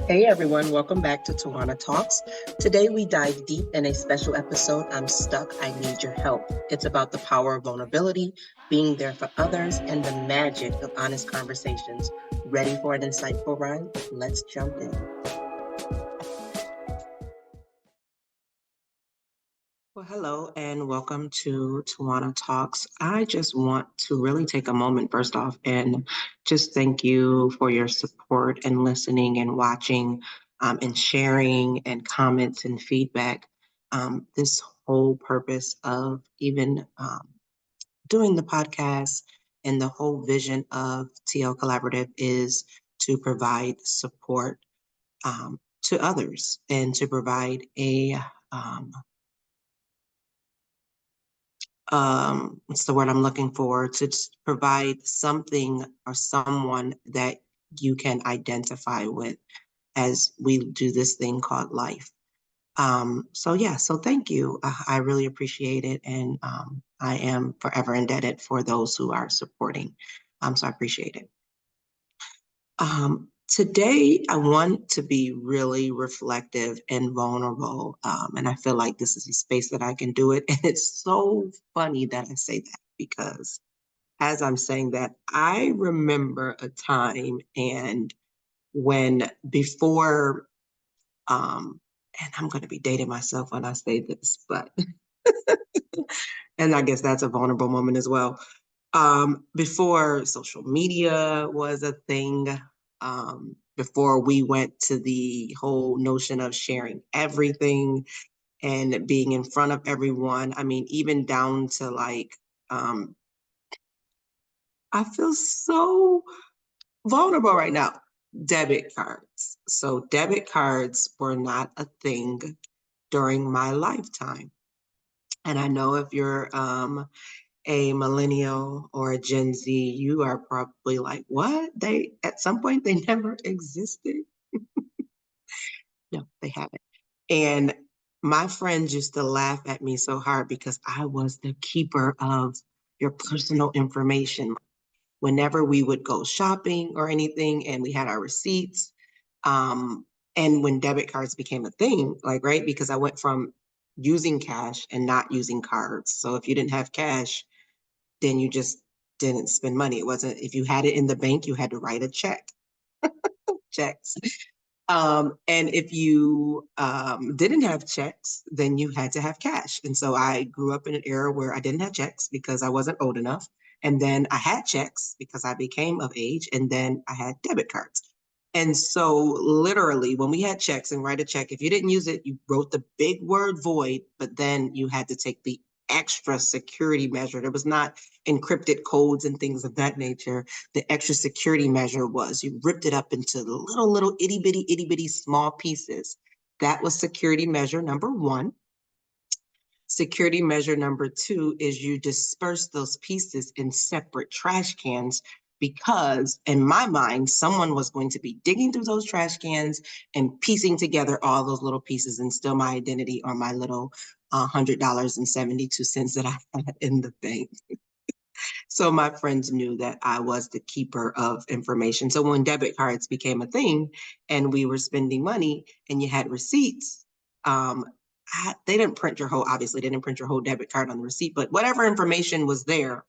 Hey everyone, welcome back to Tawana Talks. Today we dive deep in a special episode, I'm Stuck, I Need Your Help. It's about the power of vulnerability, being there for others, and the magic of honest conversations. Ready for an insightful ride? Let's jump in. Well, hello and welcome to Tawana Talks. I just want to really take a moment, first off, and just thank you for your support and listening and watching and sharing and comments and feedback. This whole purpose of even doing the podcast and the whole vision of TL Collaborative is to provide support to others and to provide um, what's the word I'm looking for, to provide something or someone that you can identify with as we do this thing called life. So thank you. I really appreciate it. And I am forever indebted for those who are supporting. So I appreciate it. Today, I want to be really reflective and vulnerable. And I feel like this is a space that I can do it. And it's so funny that I say that because as I'm saying that, I remember a time and when before, and I'm going to be dating myself when I say this, but, and I guess that's a vulnerable moment as well. Before social media was a thing, before we went to the whole notion of sharing everything and being in front of everyone. I mean, even down to like, I feel so vulnerable right now. Debit cards. So debit cards were not a thing during my lifetime. And I know if you're a millennial or a Gen Z, you are probably like, what? They at some point they never existed. No, they haven't. And my friends used to laugh at me so hard because I was the keeper of your personal information. Whenever we would go shopping or anything and we had our receipts, um, and when debit cards became a thing, like, right, because I went from using cash and not using cards. So if you didn't have cash, then you just didn't spend money. It wasn't, if you had it in the bank, you had to write a checks. And if you didn't have checks, then you had to have cash. And so I grew up in an era where I didn't have checks because I wasn't old enough. And then I had checks because I became of age. And then I had debit cards. And so literally when we had checks and write a check, if you didn't use it, you wrote the big word void, but then you had to take the extra security measure. There was not encrypted codes and things of that nature. The extra security measure was you ripped it up into little itty bitty small pieces. That was security measure number one. Security measure number two is you disperse those pieces in separate trash cans because in my mind, someone was going to be digging through those trash cans and piecing together all those little pieces and still my identity or my little $100.72 that I had in the bank. So my friends knew that I was the keeper of information. So when debit cards became a thing and we were spending money and you had receipts, they didn't print your whole, obviously, they didn't print your whole debit card on the receipt, but whatever information was there,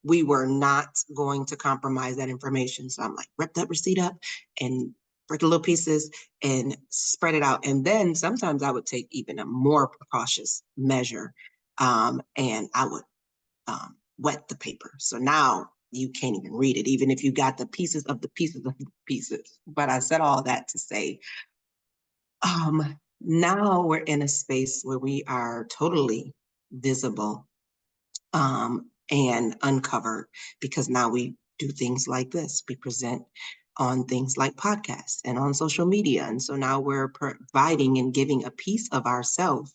we were not going to compromise that information. So I'm like, rip that receipt up and break the little pieces and spread it out. And then sometimes I would take even a more precautious measure, and I would wet the paper. So now you can't even read it, even if you got the pieces of the pieces of the pieces. But I said all that to say, now we're in a space where we are totally visible and uncovered because now we do things like this. We present on things like podcasts and on social media. And so now we're providing and giving a piece of ourselves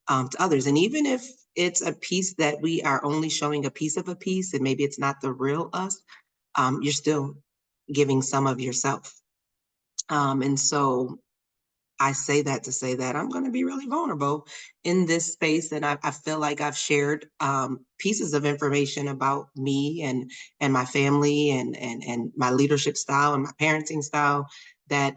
to others. And even if it's a piece that we are only showing a piece of a piece, and maybe it's not the real us, you're still giving some of yourself. And so I say that to say that I'm going to be really vulnerable in this space, and I feel like I've shared pieces of information about me and my family and my leadership style and my parenting style that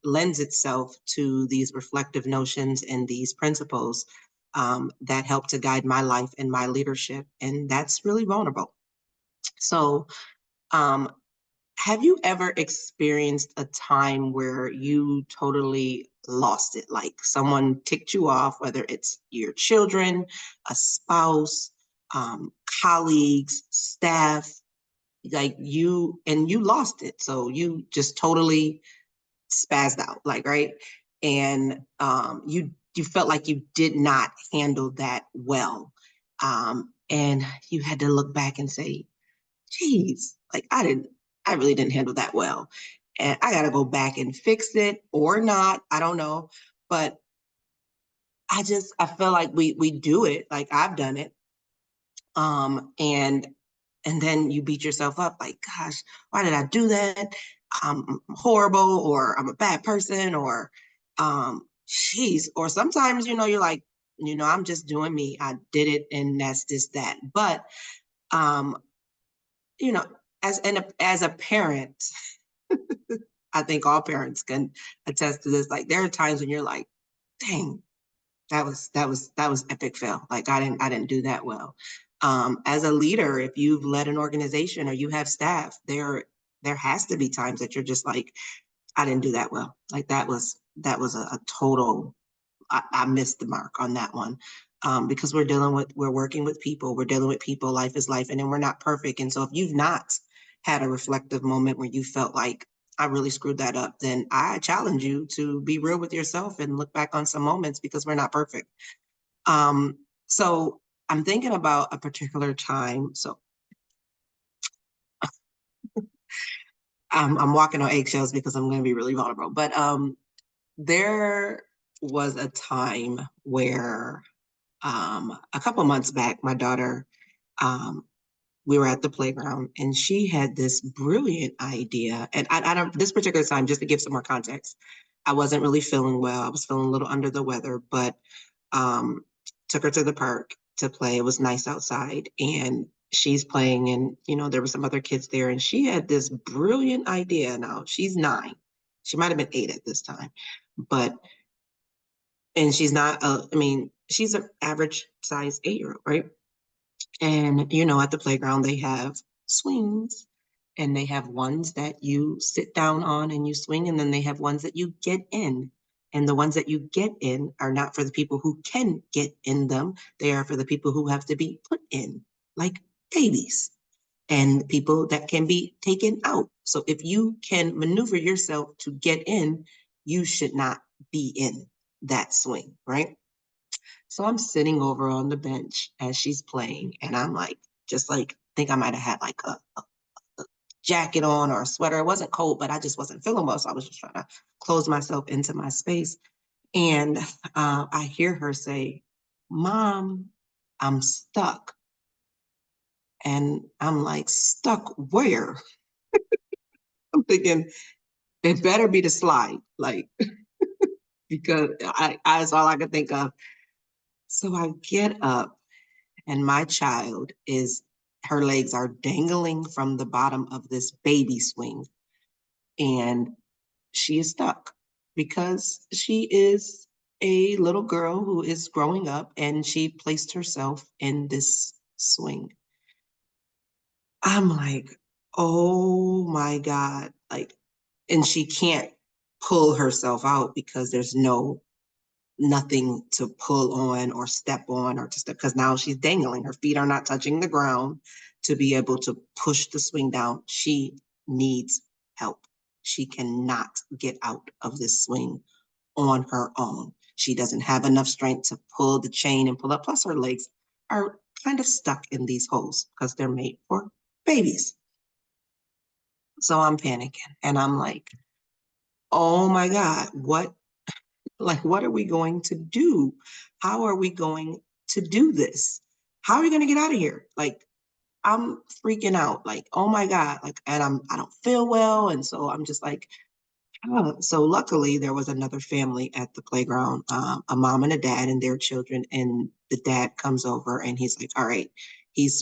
lends itself to these reflective notions and these principles that help to guide my life and my leadership. And that's really vulnerable. So, um, have you ever experienced a time where you totally lost it? Like someone ticked you off, whether it's your children, a spouse, um, colleagues, staff, like you lost it. So you just totally spazzed out, like, right? And you felt like you did not handle that well. And you had to look back and say, geez, like I really didn't handle that well. And I gotta go back and fix it or not. I don't know. But I feel like we do it, like I've done it. And then you beat yourself up like, gosh, why did I do that? I'm horrible, or I'm a bad person, or geez, or sometimes, you're like, I'm just doing me. I did it and that's just that. But um, you know, as a parent, I think all parents can attest to this. Like there are times when you're like, dang, that was epic fail. Like I didn't do that well. As a leader, if you've led an organization or you have staff, there has to be times that you're just like, I didn't do that well. Like that was a total, I missed the mark on that one. Because we're working with people, we're dealing with people, life is life, and then we're not perfect. And so if you've not had a reflective moment where you felt like I really screwed that up, then I challenge you to be real with yourself and look back on some moments because we're not perfect. So I'm thinking about a particular time. So I'm walking on eggshells because I'm going to be really vulnerable. But there was a time where a couple months back, my daughter, um, we were at the playground and she had this brilliant idea. And I don't, this particular time, just to give some more context, I wasn't really feeling well. I was feeling a little under the weather, but um, took her to the park to play. It was nice outside and she's playing, and there were some other kids there, and she had this brilliant idea. Now she's 9. She might have been 8 at this time, but and she's not I mean, she's an average size 8-year-old, right? And at the playground they have swings, and they have ones that you sit down on and you swing, and then they have ones that you get in. And the ones that you get in are not for the people who can get in them. They are for the people who have to be put in, like babies, and people that can be taken out. So if you can maneuver yourself to get in, you should not be in that swing, right? So I'm sitting over on the bench as she's playing, and I'm like, just like, think I might have had like a jacket on or a sweater. It wasn't cold, but I just wasn't feeling well. So I was just trying to close myself into my space. And I hear her say, Mom, I'm stuck. And I'm like, stuck where? I'm thinking, it better be the slide, like, because that's all I could think of. So I get up, and my child her legs are dangling from the bottom of this baby swing, and she is stuck because she is a little girl who is growing up, and she placed herself in this swing. I'm like, oh my God. Like, and she can't pull herself out because there's nothing to pull on or step on or to step, because now she's dangling. Her feet are not touching the ground to be able to push the swing down. She needs help. She cannot get out of this swing on her own. She doesn't have enough strength to pull the chain and pull up. Plus, her legs are kind of stuck in these holes because they're made for babies. So I'm panicking and I'm like, oh my God, what are we going to do? How are we going to do this? How are we going to get out of here? Like, I'm freaking out. Like, oh my God. Like, and I don't feel well. And so I'm just like, oh. So luckily there was another family at the playground, a mom and a dad and their children. And the dad comes over and he's like, all right,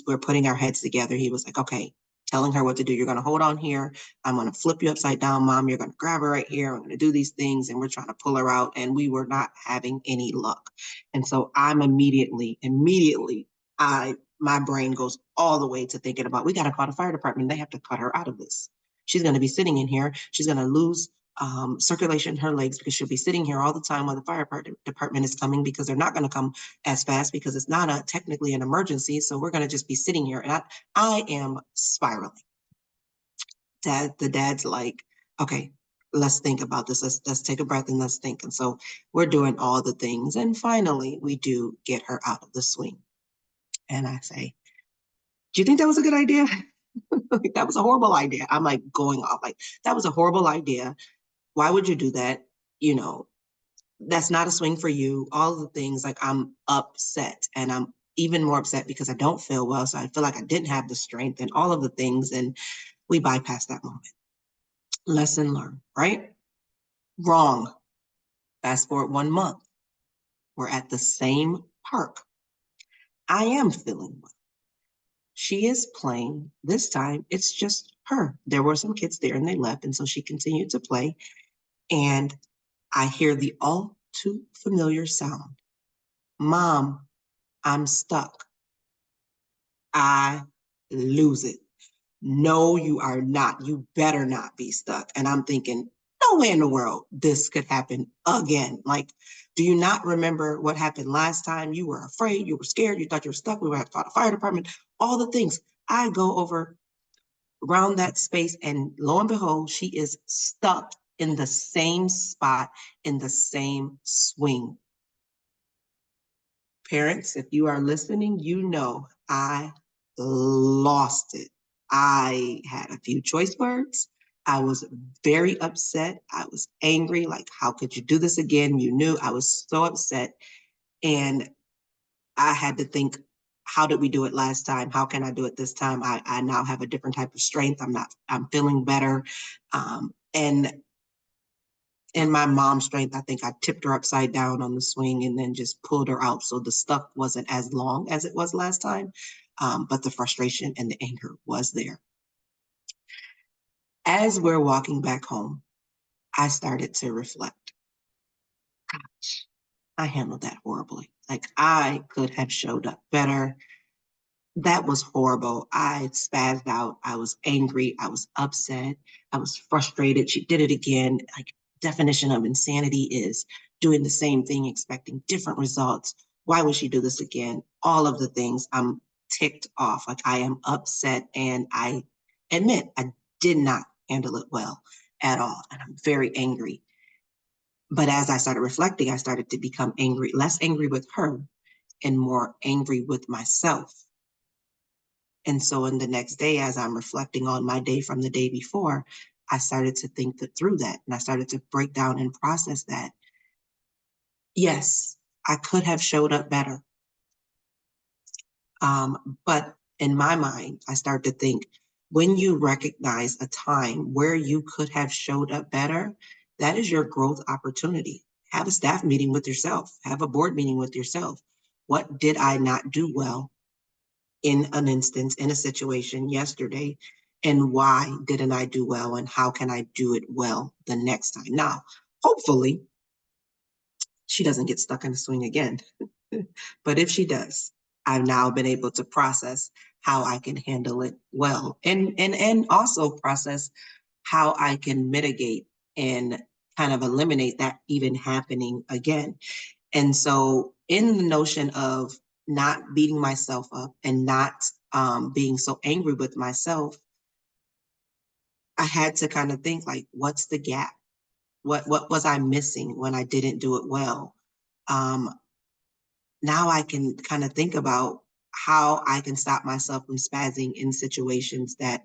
we're putting our heads together. He was like, okay, telling her what to do. You're going to hold on here. I'm going to flip you upside down, Mom. You're going to grab her right here. I'm going to do these things. And we're trying to pull her out. And we were not having any luck. And so I'm immediately, my brain goes all the way to thinking about, we got to call the fire department. They have to cut her out of this. She's going to be sitting in here. She's going to lose circulation in her legs because she'll be sitting here all the time while the fire department is coming, because they're not going to come as fast because it's not technically an emergency. So we're going to just be sitting here. And I am spiraling. The dad's like, okay, let's think about this. Let's take a breath and let's think. And so we're doing all the things. And finally, we do get her out of the swing. And I say, do you think that was a good idea? Like, that was a horrible idea. I'm like going off like, that was a horrible idea. Why would you do that? You know, that's not a swing for you. All the things, like, I'm upset, and I'm even more upset because I don't feel well. So I feel like I didn't have the strength and all of the things. And we bypass that moment. Lesson learned, right? Wrong. Fast forward 1 month. We're at the same park. I am feeling well. She is playing. This time, it's just her. There were some kids there and they left. And so she continued to play. And I hear the all too familiar sound. Mom, I'm stuck. I lose it. No, you are not. You better not be stuck. And I'm thinking, no way in the world this could happen again. Like, do you not remember what happened last time? You were afraid, you were scared, you thought you were stuck. We were at the fire department, all the things. I go over around that space, and lo and behold, she is stuck in the same spot, in the same swing. Parents, if you are listening, you know I lost it. I had a few choice words. I was very upset. I was angry. Like, how could you do this again? You knew. I was so upset. And I had to think, how did we do it last time? How can I do it this time? I now have a different type of strength. I'm feeling better. And in my mom's strength, I think I tipped her upside down on the swing and then just pulled her out. So the stuck wasn't as long as it was last time. But the frustration and the anger was there. As we're walking back home, I started to reflect. Gosh, I handled that horribly. Like, I could have showed up better. That was horrible. I spazzed out. I was angry. I was upset. I was frustrated. She did it again. Like, definition of insanity is doing the same thing, expecting different results. Why would she do this again? All of the things. I'm ticked off. Like, I am upset, and I admit I did not handle it well at all. And I'm very angry. But as I started reflecting, I started to become angry, less angry with her and more angry with myself. And so in the next day, as I'm reflecting on my day from the day before, I started to think through that, and I started to break down and process that. Yes, I could have showed up better. But in my mind, I started to think, when you recognize a time where you could have showed up better, that is your growth opportunity. Have a staff meeting with yourself, have a board meeting with yourself. What did I not do well in an instance, in a situation yesterday? And why didn't I do well? And how can I do it well the next time? Now, hopefully, she doesn't get stuck in the swing again. But if she does, I've now been able to process how I can handle it well, and also process how I can mitigate and kind of eliminate that even happening again. And so, in the notion of not beating myself up and not being so angry with myself, I had to kind of think, like, what's the gap? What was I missing when I didn't do it well? Um, Now I can kind of think about how I can stop myself from spazzing in situations that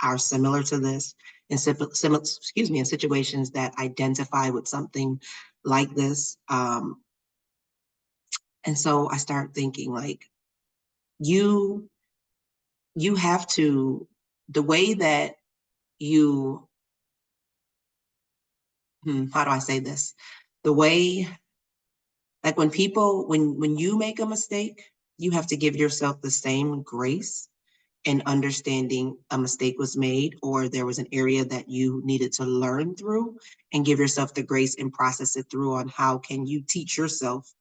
are similar to this, and in situations that identify with something like this. And so I start thinking, like, you you have to, the way that you, how do I say this? The way, like, when you make a mistake, you have to give yourself the same grace and understanding a mistake was made or there was an area that you needed to learn through, and give yourself the grace and process it through on how can you teach yourself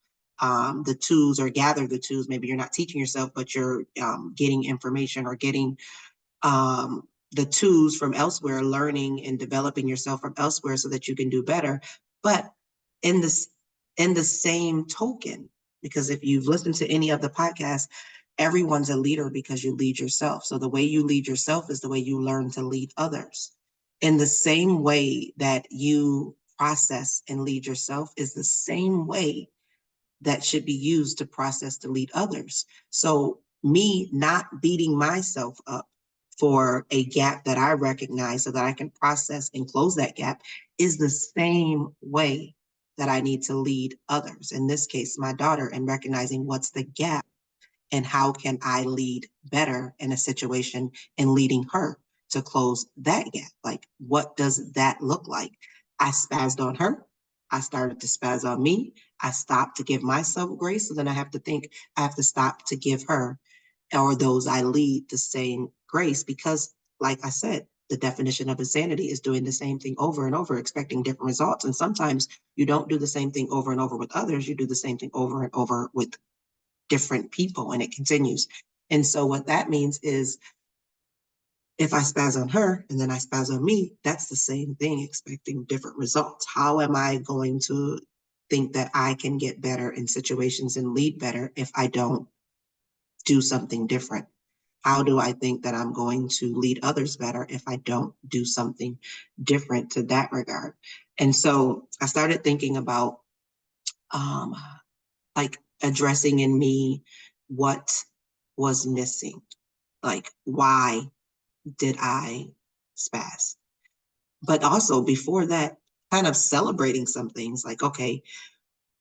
the tools or gather the tools. Maybe you're not teaching yourself, but you're getting information or getting the tools from elsewhere, learning and developing yourself from elsewhere so that you can do better. But in this, in the same token, because if you've listened to any of the podcasts, everyone's a leader because you lead yourself. So the way you lead yourself is the way you learn to lead others. In the same way that you process and lead yourself is the same way that should be used to process to lead others. So me not beating myself up for a gap that I recognize so that I can process and close that gap is the same way that I need to lead others. In this case, my daughter, and recognizing what's the gap and how can I lead better in a situation and leading her to close that gap. Like, what does that look like? I spazzed on her. I started to spaz on me. I stopped to give myself grace. So then I have to think, I have to stop to give her or those I lead the same grace, because like I said, the definition of insanity is doing the same thing over and over, expecting different results. And sometimes you don't do the same thing over and over with others. You do the same thing over and over with different people, and it continues. And so what that means is if I spaz on her and then I spaz on me, that's the same thing, expecting different results. How am I going to think that I can get better in situations and lead better if I don't do something different? How do I think that I'm going to lead others better if I don't do something different to that regard? And so I started thinking about um, like addressing in me what was missing. Like, why did I spaz? But also before that, kind of celebrating some things like, okay,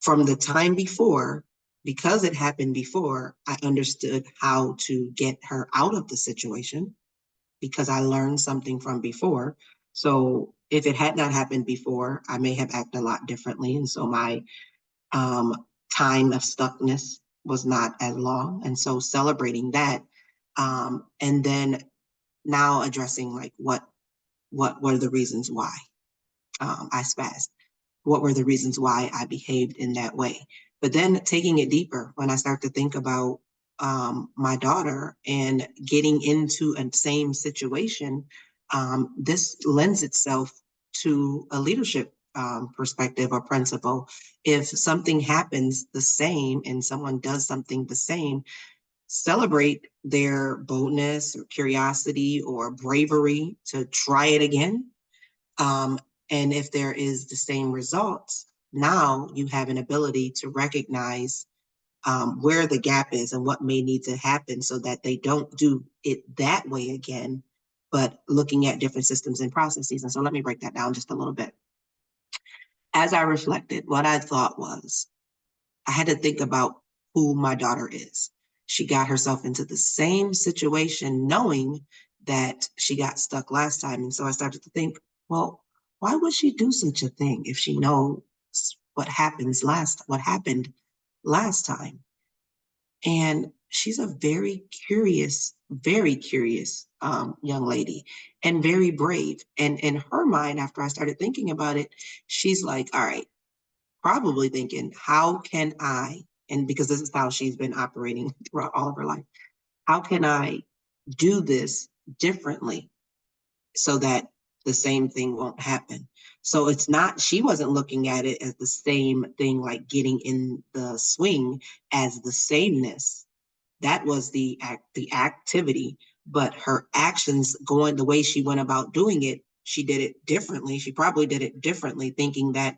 from the time before, because it happened before, I understood how to get her out of the situation because I learned something from before. So if it had not happened before, I may have acted a lot differently. And so my um, time of stuckness was not as long. And so celebrating that, and then now addressing like what were the reasons why I spazzed? What were the reasons why I behaved in that way? But then taking it deeper, when I start to think about my daughter and getting into a same situation, this lends itself to a leadership perspective or principle. If something happens the same and someone does something the same, celebrate their boldness or curiosity or bravery to try it again. Um, and if there is the same results, now you have an ability to recognize where the gap is and what may need to happen so that they don't do it that way again, but looking at different systems and processes. And so let me break that down just a little bit. As I reflected, what I thought was I had to think about who my daughter is. She got herself into the same situation knowing that she got stuck last time. And so I started to think, well, why would she do such a thing if she knows what happened last time? And she's a very curious young lady and very brave. And in her mind, after I started thinking about it, she's like, all right, probably thinking, how can I, and because this is how she's been operating throughout all of her life, how can I do this differently so that the same thing won't happen? So it's not, she wasn't looking at it as the same thing, like getting in the swing as the sameness. That was the activity, but her actions going the way she went about doing it, she did it differently. She probably did it differently, thinking that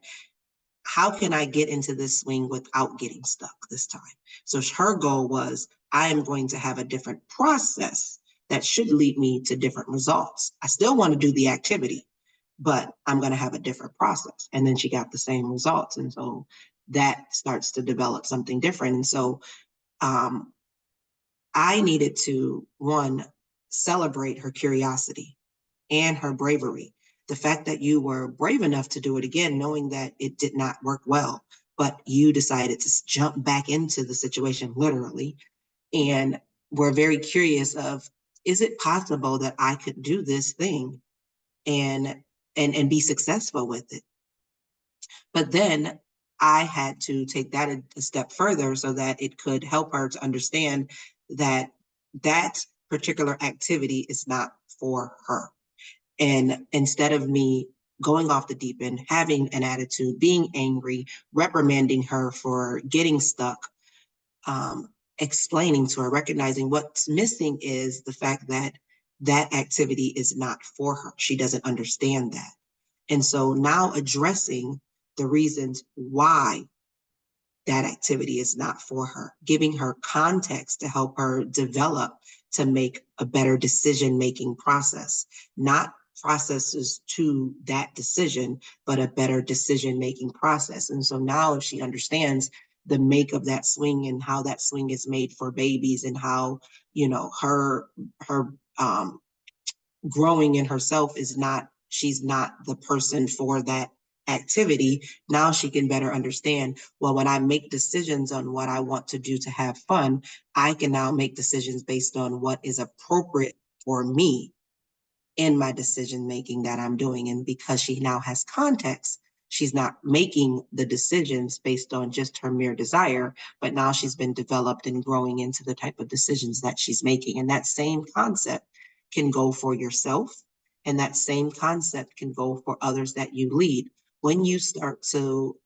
how can I get into this swing without getting stuck this time? So her goal was, I am going to have a different process that should lead me to different results. I still want to do the activity, but I'm going to have a different process. And then she got the same results. And so that starts to develop something different. And so um, I needed to, one, celebrate her curiosity and her bravery. The fact that you were brave enough to do it again, knowing that it did not work well, but you decided to jump back into the situation literally. And we're very curious of is it possible that I could do this thing and be successful with it? But then I had to take that a step further so that it could help her to understand that that particular activity is not for her. And instead of me going off the deep end, having an attitude, being angry, reprimanding her for getting stuck, explaining to her, recognizing what's missing is the fact that that activity is not for her. She doesn't understand that. And so now addressing the reasons why that activity is not for her, giving her context to help her develop to make a better decision-making process, not processes to that decision, but a better decision-making process. And so now if she understands the make of that swing and how that swing is made for babies and how, her growing in herself is not, she's not the person for that activity. Now she can better understand, well, when I make decisions on what I want to do to have fun, I can now make decisions based on what is appropriate for me in my decision making that I'm doing. And because she now has context, she's not making the decisions based on just her mere desire, but now she's been developed and growing into the type of decisions that she's making. And that same concept can go for yourself, and that same concept can go for others that you lead. When you start to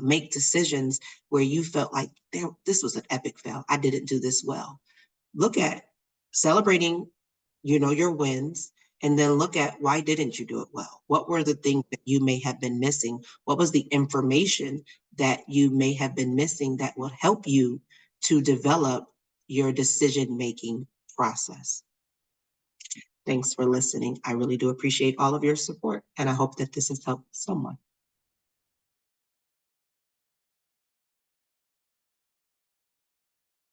make decisions where you felt like this was an epic fail, I didn't do this well, look at celebrating, your wins, and then look at why didn't you do it well? What were the things that you may have been missing? What was the information that you may have been missing that will help you to develop your decision-making process? Thanks for listening. I really do appreciate all of your support, and I hope that this has helped someone.